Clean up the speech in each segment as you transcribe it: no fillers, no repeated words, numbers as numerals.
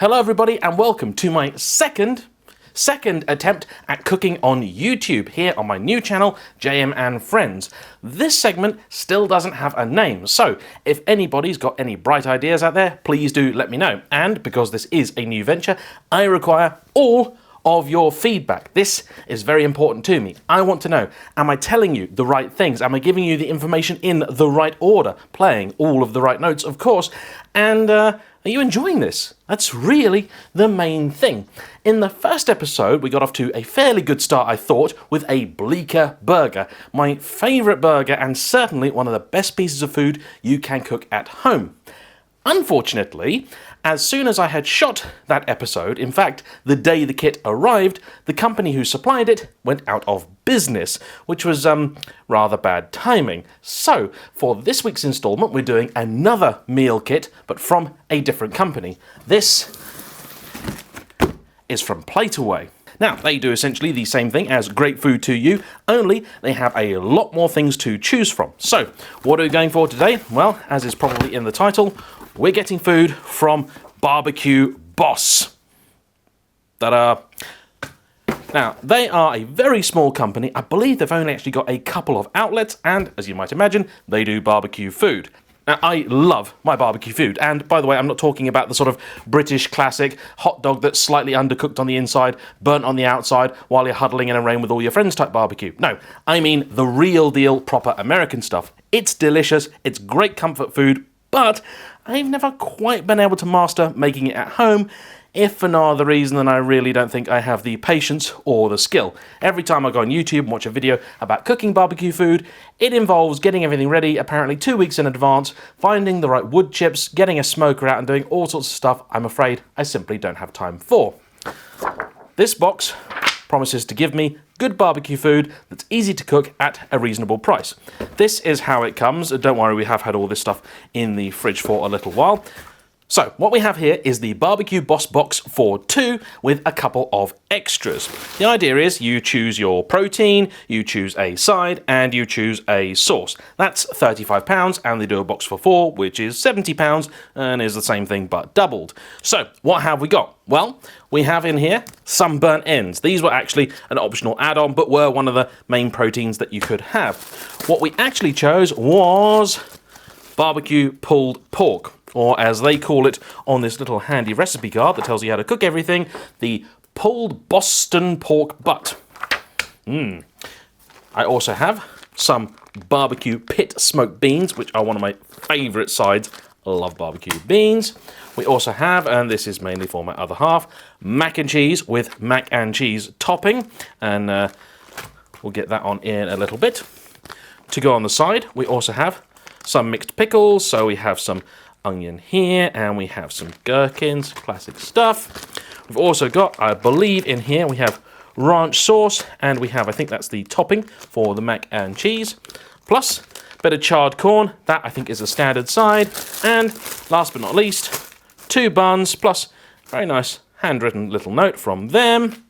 Hello everybody and welcome to my second attempt at cooking on YouTube here on my new channel, JayEmm Friends. This segment still doesn't have a name, so if anybody's got any bright ideas out there, please do let me know. And because this is a new venture, I require all of your feedback. This is very important to me. I want to know, am I telling you the right things? Am I giving you the information in the right order? Playing all of the right notes, of course. And are you enjoying this? That's really the main thing. In the first episode, we got off to a fairly good start, I thought, with a bleeker burger. My favourite burger and certainly one of the best pieces of food you can cook at home. Unfortunately, as soon as I had shot that episode, in fact, the day the kit arrived, the company who supplied it went out of business, which was rather bad timing. So, for this week's installment, we're doing another meal kit, but from a different company. This is from Plateaway. Now, they do essentially the same thing as Great Food to You, only they have a lot more things to choose from. So, what are we going for today? Well, as is probably in the title, we're getting food from BBQ Boss. Ta-da! Now, they are a very small company. I believe they've only actually got a couple of outlets, and as you might imagine, they do barbecue food. Now, I love my barbecue food, and by the way, I'm not talking about the sort of British classic hot dog that's slightly undercooked on the inside, burnt on the outside, while you're huddling in a rain with all your friends type barbecue. No, I mean the real deal, proper American stuff. It's delicious, it's great comfort food, but I've never quite been able to master making it at home, if for no other reason than I really don't think I have the patience or the skill. Every time I go on YouTube and watch a video about cooking barbecue food, it involves getting everything ready apparently 2 weeks in advance, finding the right wood chips, getting a smoker out and doing all sorts of stuff I'm afraid I simply don't have time for. This box promises to give me good barbecue food that's easy to cook at a reasonable price. This is how it comes. Don't worry, we have had all this stuff in the fridge for a little while. So, what we have here is the BBQ Boss Box for 2 with a couple of extras. The idea is you choose your protein, you choose a side, and you choose a sauce. That's £35, and they do a box for 4, which is £70, and is the same thing but doubled. So, what have we got? Well, we have in here some burnt ends. These were actually an optional add-on, but were one of the main proteins that you could have. What we actually chose was barbecue pulled pork, or as they call it on this little handy recipe card that tells you how to cook everything, the pulled Boston pork butt. I also have some barbecue pit smoked beans, which are one of my favourite sides. I love barbecue beans. We also have, and this is mainly for my other half, mac and cheese with mac and cheese topping, and we'll get that on in a little bit. To go on the side, we also have some mixed pickles, so we have some onion here, and we have some gherkins, classic stuff. We've also got, I believe in here, we have ranch sauce, and we have, I think that's the topping for the mac and cheese, plus a bit of charred corn, that I think is a standard side, and last but not least, 2 buns, plus a very nice handwritten little note from them,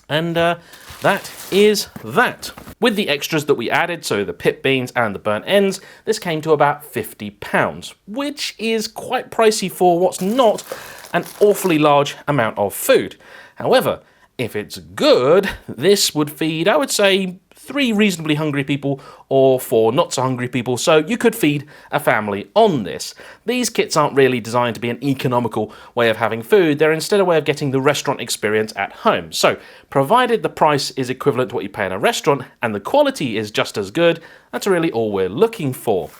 and that is that. With the extras that we added, so the pit beans and the burnt ends, this came to about £50, which is quite pricey for what's not an awfully large amount of food. However, if it's good, this would feed, I would say, 3 reasonably hungry people or 4 not so hungry people, so you could feed a family on this. These kits aren't really designed to be an economical way of having food, they're instead a way of getting the restaurant experience at home. So, provided the price is equivalent to what you pay in a restaurant and the quality is just as good, that's really all we're looking for.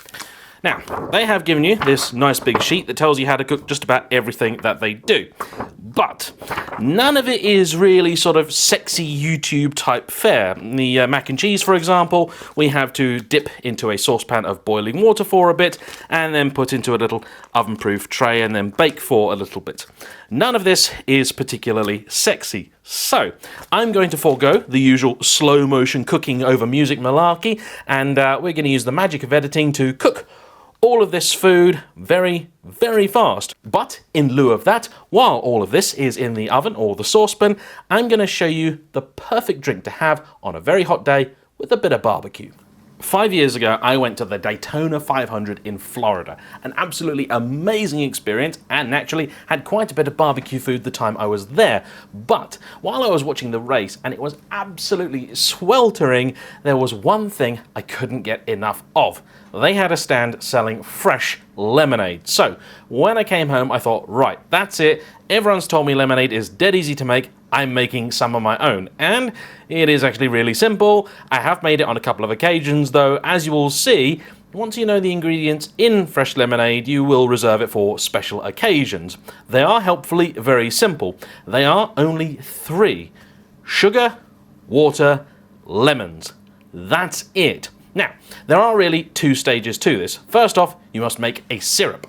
Now, they have given you this nice big sheet that tells you how to cook just about everything that they do. But none of it is really sort of sexy YouTube type fare. The mac and cheese, for example, we have to dip into a saucepan of boiling water for a bit and then put into a little oven-proof tray and then bake for a little bit. None of this is particularly sexy. So, I'm going to forego the usual slow motion cooking over music malarkey, and we're going to use the magic of editing to cook all of this food very, very fast. But in lieu of that, while all of this is in the oven or the saucepan, I'm going to show you the perfect drink to have on a very hot day with a bit of barbecue. 5 years ago, I went to the Daytona 500 in Florida. An absolutely amazing experience, and naturally had quite a bit of barbecue food the time I was there. But while I was watching the race, and it was absolutely sweltering, there was one thing I couldn't get enough of. They had a stand selling fresh lemonade. So when I came home, I thought, right, that's it. Everyone's told me lemonade is dead easy to make. I'm making some of my own, and it is actually really simple. I have made it on a couple of occasions, though, as you will see, once you know the ingredients in fresh lemonade, you will reserve it for special occasions. They are helpfully very simple. They are only 3: sugar, water, lemons. That's it. Now, there are really 2 stages to this. First off, you must make a syrup.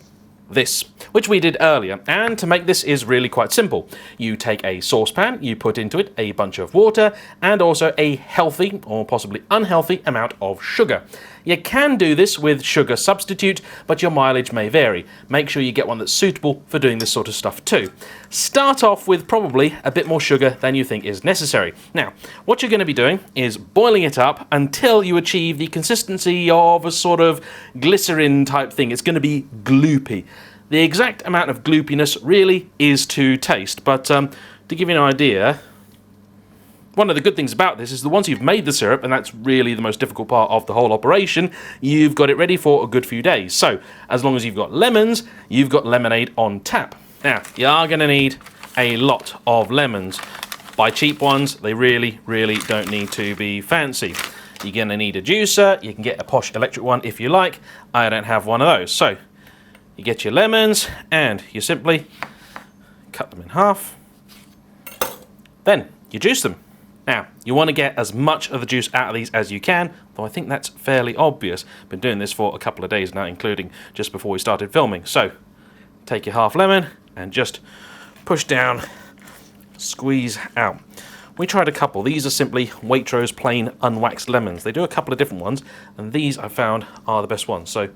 This, which we did earlier, and to make this is really quite simple. You take a saucepan, you put into it a bunch of water, and also a healthy, or possibly unhealthy, amount of sugar. You can do this with sugar substitute, but your mileage may vary. Make sure you get one that's suitable for doing this sort of stuff too. Start off with probably a bit more sugar than you think is necessary. Now, what you're going to be doing is boiling it up until you achieve the consistency of a sort of glycerin type thing. It's going to be gloopy. The exact amount of gloopiness really is to taste, but to give you an idea, one of the good things about this is that once you've made the syrup, and that's really the most difficult part of the whole operation, you've got it ready for a good few days. So, as long as you've got lemons, you've got lemonade on tap. Now, you are going to need a lot of lemons. Buy cheap ones, they really, really don't need to be fancy. You're going to need a juicer, you can get a posh electric one if you like. I don't have one of those. So, you get your lemons, and you simply cut them in half. Then, you juice them. Now, you want to get as much of the juice out of these as you can, though I think that's fairly obvious. Been doing this for a couple of days now, including just before we started filming. So, take your half lemon and just push down, squeeze out. We tried a couple. These are simply Waitrose plain unwaxed lemons. They do a couple of different ones, and these I found are the best ones. So,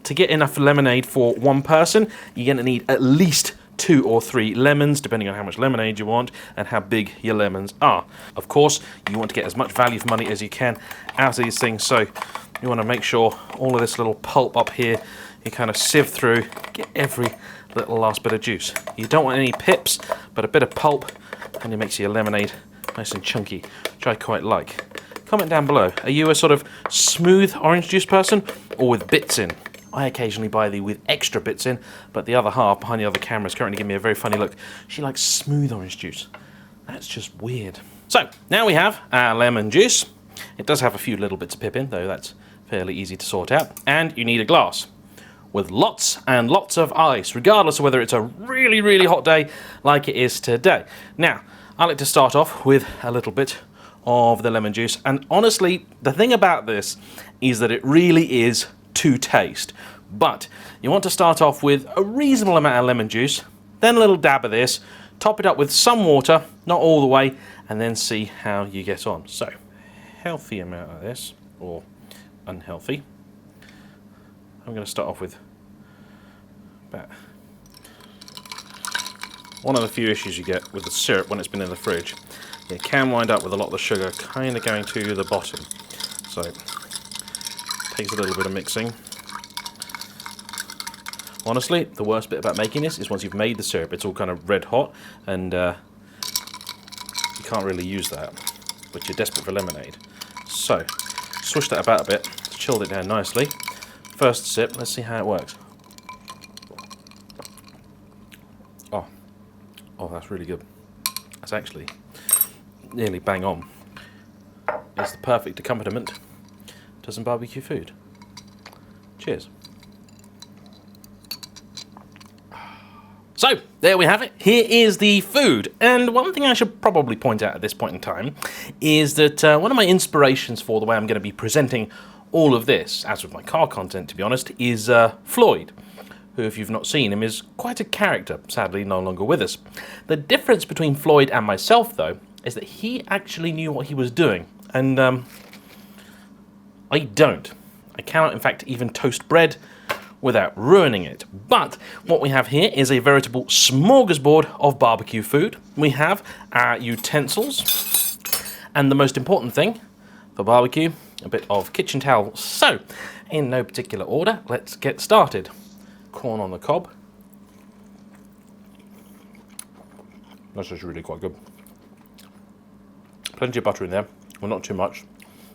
to get enough lemonade for one person, you're going to need at least 2 or 3 lemons, depending on how much lemonade you want and how big your lemons are. Of course, you want to get as much value for money as you can out of these things, so you want to make sure all of this little pulp up here, you kind of sieve through, get every little last bit of juice. You don't want any pips, but a bit of pulp, and it makes your lemonade nice and chunky, which I quite like. Comment down below, are you a sort of smooth orange juice person, or with bits in? I occasionally buy the with extra bits in, but the other half behind the other camera is currently giving me a very funny look. She likes smooth orange juice. That's just weird. So, now we have our lemon juice. It does have a few little bits of pip in, though that's fairly easy to sort out. And you need a glass with lots and lots of ice, regardless of whether it's a really, really hot day like it is today. Now, I like to start off with a little bit of the lemon juice. And honestly, the thing about this is that it really is to taste, but you want to start off with a reasonable amount of lemon juice, then a little dab of this, top it up with some water, not all the way, and then see how you get on. So, healthy amount of this, or unhealthy. I'm going to start off with about one of the few issues you get with the syrup when it's been in the fridge. It can wind up with a lot of the sugar kind of going to the bottom, so takes a little bit of mixing. Honestly, the worst bit about making this is once you've made the syrup, it's all kind of red hot, and you can't really use that, but you're desperate for lemonade. So, swish that about a bit, chilled it down nicely. First sip, let's see how it works. Oh, that's really good. That's actually nearly bang on. It's the perfect accompaniment to some barbecue food. Cheers. So, there we have it. Here is the food. And one thing I should probably point out at this point in time is that one of my inspirations for the way I'm going to be presenting all of this, as with my car content to be honest, is Floyd, who, if you've not seen him, is quite a character, sadly no longer with us. The difference between Floyd and myself, though, is that he actually knew what he was doing, and I don't. I cannot, in fact, even toast bread without ruining it. But what we have here is a veritable smorgasbord of barbecue food. We have our utensils, and the most important thing for barbecue a bit of kitchen towel. So, in no particular order, let's get started. Corn on the cob. That's just really quite good. Plenty of butter in there, well, not too much.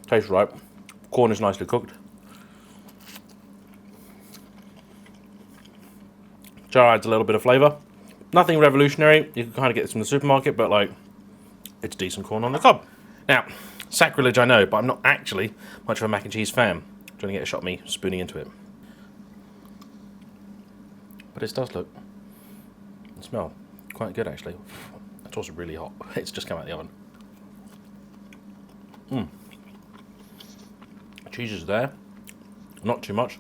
Tastes right. Corn is nicely cooked. Jar adds a little bit of flavour. Nothing revolutionary. You can kind of get this from the supermarket, but like, it's decent corn on the cob. Now, sacrilege I know, but I'm not actually much of a mac and cheese fan. Trying to get a shot of me spooning into it. But it does look and smell quite good actually. It's also really hot. It's just come out of the oven. Cheese is there. Not too much.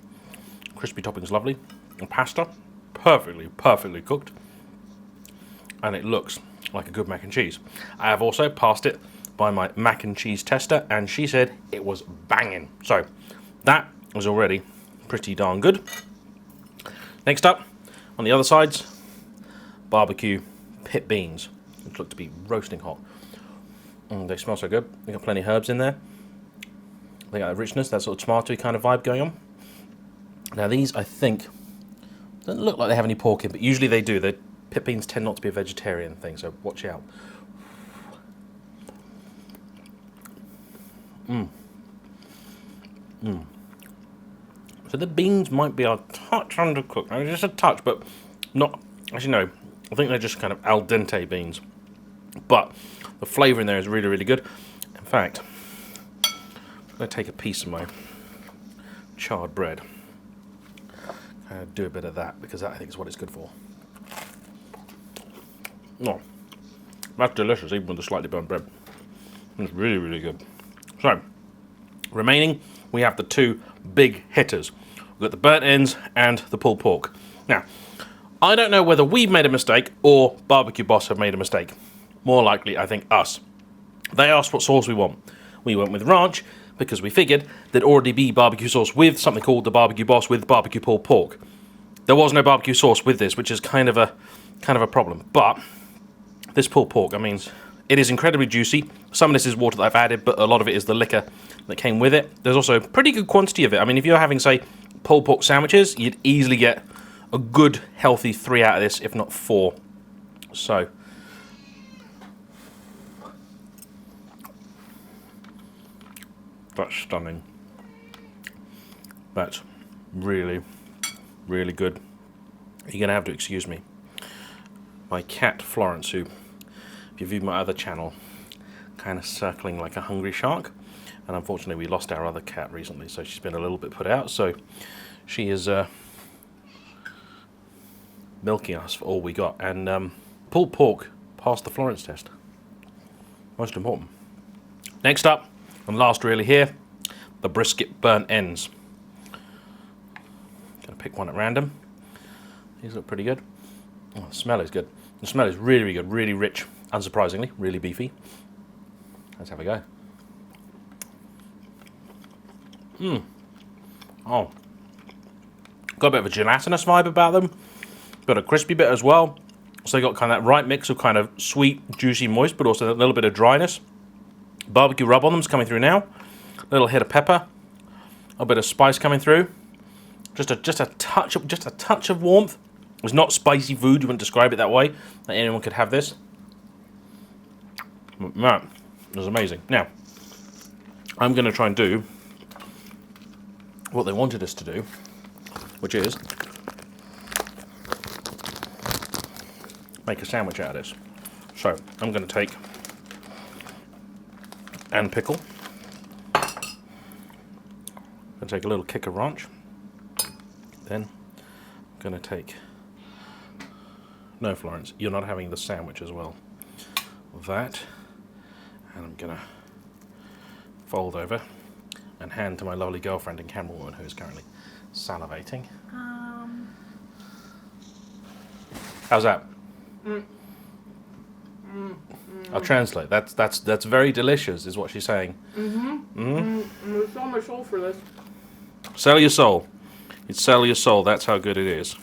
Crispy topping's lovely. And pasta, perfectly cooked. And it looks like a good mac and cheese. I have also passed it by my mac and cheese tester, and she said it was banging. So that was already pretty darn good. Next up, on the other sides, barbecue pit beans, which look to be roasting hot. They smell so good. They got plenty of herbs in there. They got that richness, that sort of tomatoey kind of vibe going on. Now these, I think, don't look like they have any pork in, but usually they do. The pit beans tend not to be a vegetarian thing, so watch out. So the beans might be a touch undercooked. I mean, just a touch, but not. Actually, no. I think they're just kind of al dente beans. But the flavour in there is really good. In fact, I'm going to take a piece of my charred bread. Do a bit of that, because that I think is what it's good for. Oh, that's delicious, even with the slightly burnt bread. It's really good. So, remaining, we have the two big hitters. We've got the burnt ends and the pulled pork. Now, I don't know whether we've made a mistake or Barbecue Boss have made a mistake. More likely, I think, us. They asked what sauce we want. We went with ranch because we figured there'd already be barbecue sauce with something called the Barbecue Boss with barbecue pulled pork. There was no barbecue sauce with this, which is kind of a problem. But this pulled pork, I mean, it is incredibly juicy. Some of this is water that I've added, but a lot of it is the liquor that came with it. There's also a pretty good quantity of it. I mean, if you're having, say, pulled pork sandwiches, you'd easily get a good, healthy 3 out of this, if not 4. So, that's stunning. That's really good. You're going to have to excuse me. My cat, Florence, who, if you viewed my other channel, kind of circling like a hungry shark. And unfortunately, we lost our other cat recently, so she's been a little bit put out. So she is milking us for all we got. And pulled pork passed the Florence test. Most important. Next up, and last really here, the brisket burnt ends. Gonna pick one at random. These look pretty good. Oh, the smell is good. The smell is really good, really rich, unsurprisingly, really beefy. Let's have a go. Oh. Got a bit of a gelatinous vibe about them. Got a crispy bit as well. So they got kind of that right mix of kind of sweet, juicy, moist, but also a little bit of dryness. Barbecue rub on them's coming through now. A little hit of pepper. A bit of spice coming through. Just a touch of warmth. It's not spicy food, you wouldn't describe it that way. That anyone could have this. Man, it was amazing. Now, I'm going to try and do what they wanted us to do, which is make a sandwich out of this. So, I'm going to take and pickle. I'm going to take a little kick of ranch. Then, I'm going to take... No, Florence, you're not having the sandwich as well. That, and I'm going to fold over and hand to my lovely girlfriend and camera woman who is currently salivating. How's that? I'll translate. That's very delicious, is what she's saying. I'm gonna sell my soul for this. Sell your soul. You'd sell your soul. That's how good it is.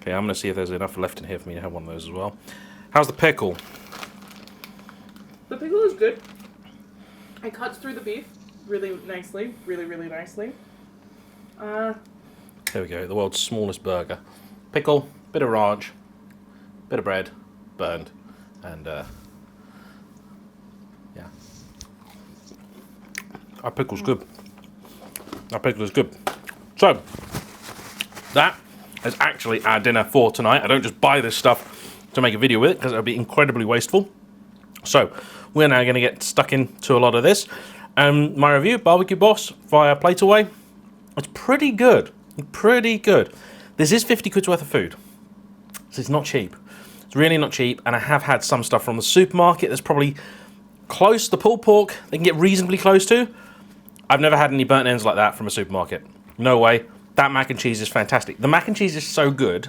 Okay, I'm going to see if there's enough left in here for me to have one of those as well. How's the pickle? The pickle is good. It cuts through the beef. really nicely. Really, really nicely. There we go, the world's smallest burger. Pickle, bit of ranch, bit of bread, burned, and yeah. Our pickle's good. Our pickle is good. So, that is actually our dinner for tonight. I don't just buy this stuff to make a video with it, because it would be incredibly wasteful. So, we're now going to get stuck into a lot of this. My review, Barbecue Boss via Plateaway. It's pretty good. Pretty good. This is 50 quid's worth of food. So it's not cheap. It's really not cheap. And I have had some stuff from the supermarket that's probably close. The pulled pork, they can get reasonably close to. I've never had any burnt ends like that from a supermarket. No way. That mac and cheese is fantastic. The mac and cheese is so good,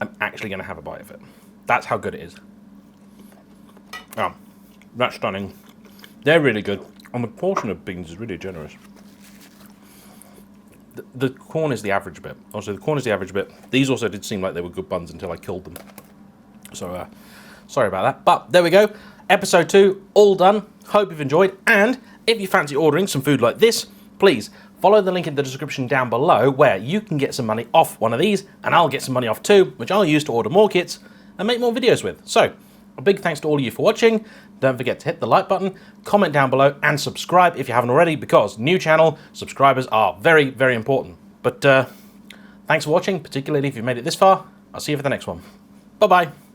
I'm actually going to have a bite of it. That's how good it is. Oh, that's stunning. They're really good. And the portion of beans is really generous. The corn is the average bit. Also, the corn is the average bit. These also did seem like they were good buns until I killed them. So, sorry about that. But there we go. Episode 2, all done. Hope you've enjoyed. And if you fancy ordering some food like this, please follow the link in the description down below where you can get some money off one of these, and I'll get some money off too, which I'll use to order more kits and make more videos with. So, a big thanks to all of you for watching. Don't forget to hit the like button, comment down below, and subscribe if you haven't already, because new channel subscribers are very, very important. But thanks for watching, particularly if you've made it this far. I'll see you for the next one. Bye-bye.